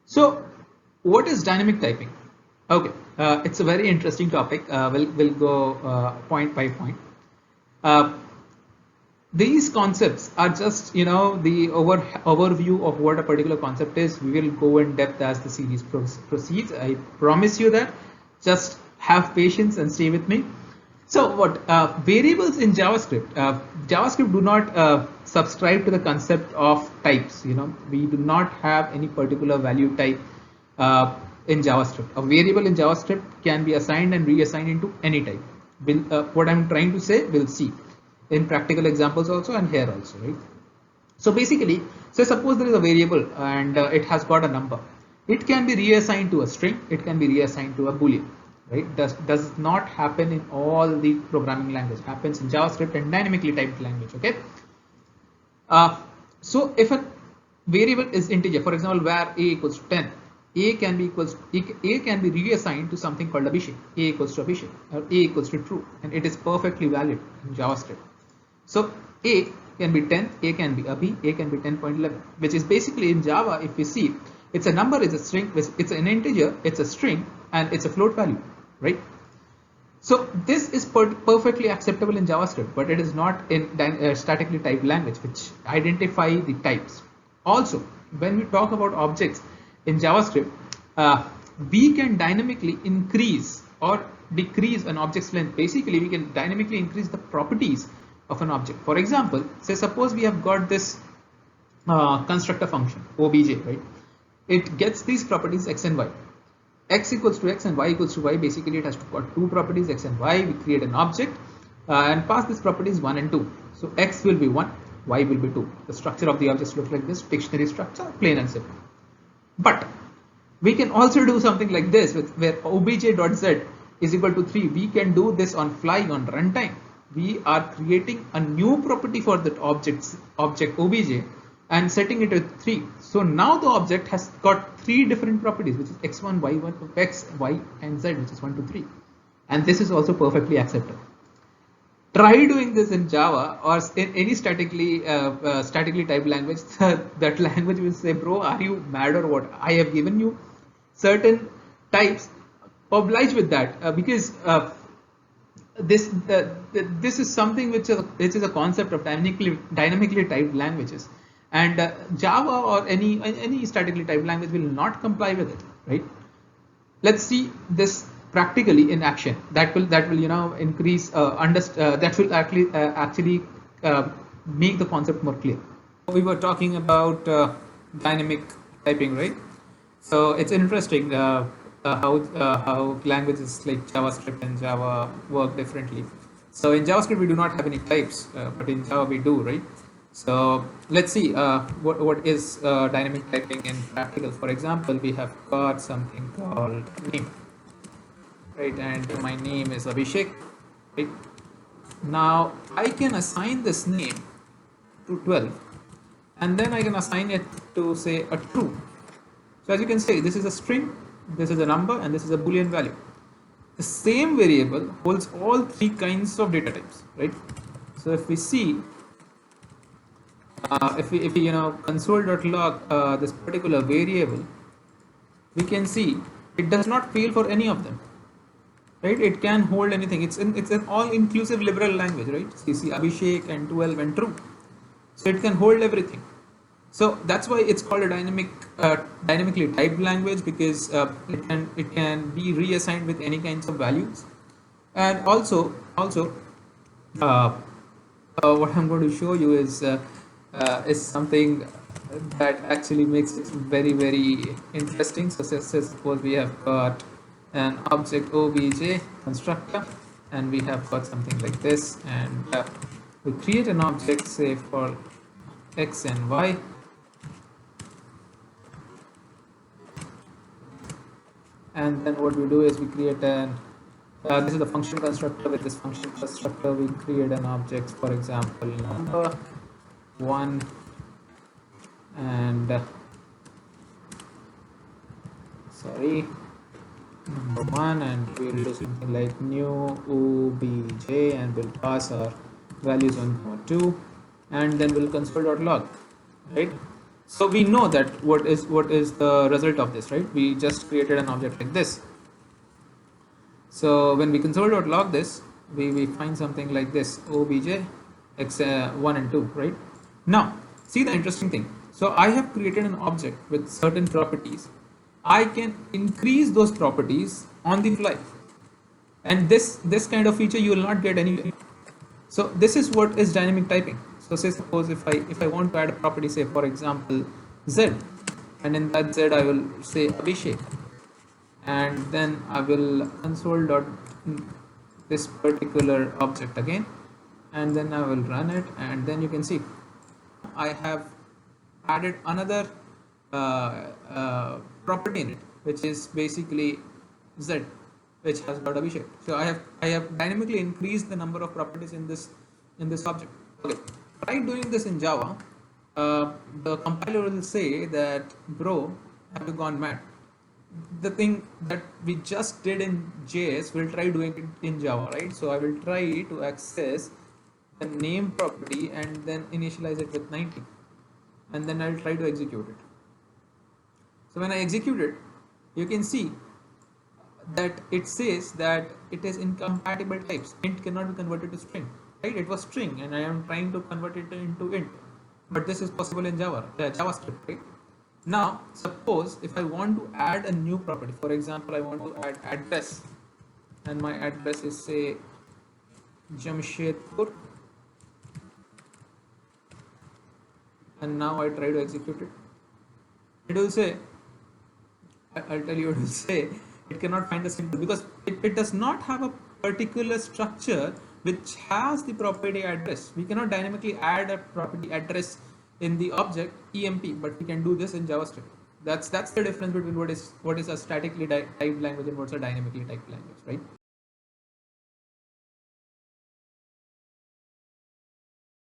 So, what is dynamic typing? Okay, it's a very interesting topic. We'll go point by point. Uh, these concepts are just the overview of what a particular concept is. We will go in depth as the series proceeds. I promise you that. Just have patience and stay with me. So what variables in JavaScript? JavaScript do not subscribe to the concept of types. We do not have any particular value type in JavaScript. A variable in JavaScript can be assigned and reassigned into any type. What I'm trying to say, we'll see in practical examples also and here also, right? So basically, so suppose there is a variable and it has got a number. It can be reassigned to a string. It can be reassigned to a boolean, right? Does not happen in all the programming language. Happens in JavaScript and dynamically typed language. Okay. So if a variable is integer, for example, where a equals to 10, a can be reassigned to something called Abhishek. A equals to Abhishek or a equals to true, and it is perfectly valid in JavaScript. So a can be 10, a can be Abhi, a can be 10.11, which is basically in Java. If we see, it's a number, it's a string, it's an integer, it's a string, and it's a float value, right? So this is perfectly acceptable in JavaScript, but it is not in statically typed language, which identify the types. Also, when we talk about objects in JavaScript, we can dynamically increase or decrease an object's length. Basically, we can dynamically increase the properties of an object. For example, say suppose we have got this constructor function obj, right? It gets these properties x and y. X equals to x and y equals to y. Basically, it has got two properties, x and y. We create an object and pass these properties 1 and 2. So x will be 1, y will be 2. The structure of the objects looks like this, dictionary structure, plain and simple. But we can also do something like this, where obj.z is equal to 3. We can do this on fly, on runtime. We are creating a new property for that object obj and setting it at 3. So now the object has got 3 different properties, which is x1, y1, x, y, and z, which is 1, 2, 3. And this is also perfectly acceptable. Try doing this in Java or in any statically typed language. That language will say, bro, are you mad or what? I have given you certain types. Oblige with that because this is something which is a concept of dynamically typed languages, and Java or any statically typed language will not comply with it, right? Let's see this practically in action. That will increase that will actually make the concept more clear. We were talking about dynamic typing, right? So it's interesting how languages like JavaScript and Java work differently. So in JavaScript we do not have any types, but in Java we do, right? So let's see what is dynamic typing in practical. For example, we have got something called name, right? And my name is Abhishek, right? Now I can assign this name to 12, and then I can assign it to say a true. So as you can see, this is a string, this is a number, and this is a Boolean value. The same variable holds all 3 kinds of data types, right? So if we see, if we console.log this particular variable, we can see it does not fail for any of them, right? It can hold anything. It's an all-inclusive liberal language, right? So you see Abhishek and 12 and true, so it can hold everything. So that's why it's called a dynamically typed language, because it can be reassigned with any kinds of values. And also what I'm going to show you is something that actually makes it very, very interesting. So suppose we have got an object obj constructor, and we have got something like this, and we create an object, say for x and y. And then what we do is we create an this is the function constructor. With this function constructor we create an object, for example number 1, and number 1, and we'll do something like new obj, and we'll pass our values 1, 2, and then we'll console.log, right? So we know that what is the result of this, right? We just created an object like this. So when we console.log this, we find something like this: obj x 1 and 2, right? Now, see the interesting thing. So I have created an object with certain properties. I can increase those properties on the fly, and this kind of feature you will not get anywhere. So this is what is dynamic typing. So say suppose if I want to add a property, say for example z, and in that z I will say Abhishek, and then I will console dot this particular object again, and then I will run it, and then you can see I have added another property in it, which is basically z, which has dot Abhishek. So I have dynamically increased the number of properties in this object. Okay, by doing this in Java, the compiler will say that, bro, have you gone mad? The thing that we just did in JS, we'll try doing it in Java, right? So I will try to access the name property and then initialize it with 90, and then I'll try to execute it. So when I execute it, you can see that it says that it is incompatible types. Int cannot be converted to string, right? It was string and I am trying to convert it into int, but this is possible in JavaScript, right? Now suppose if I want to add a new property, for example I want to add address, and my address is say Jamshedpur, and now I try to execute it. It will say, I'll tell you, it will say it cannot find the symbol because it does not have a particular structure which has the property address. We cannot dynamically add a property address in the object emp, but we can do this in JavaScript. That's the difference between what is a statically typed language and what's a dynamically typed language, right?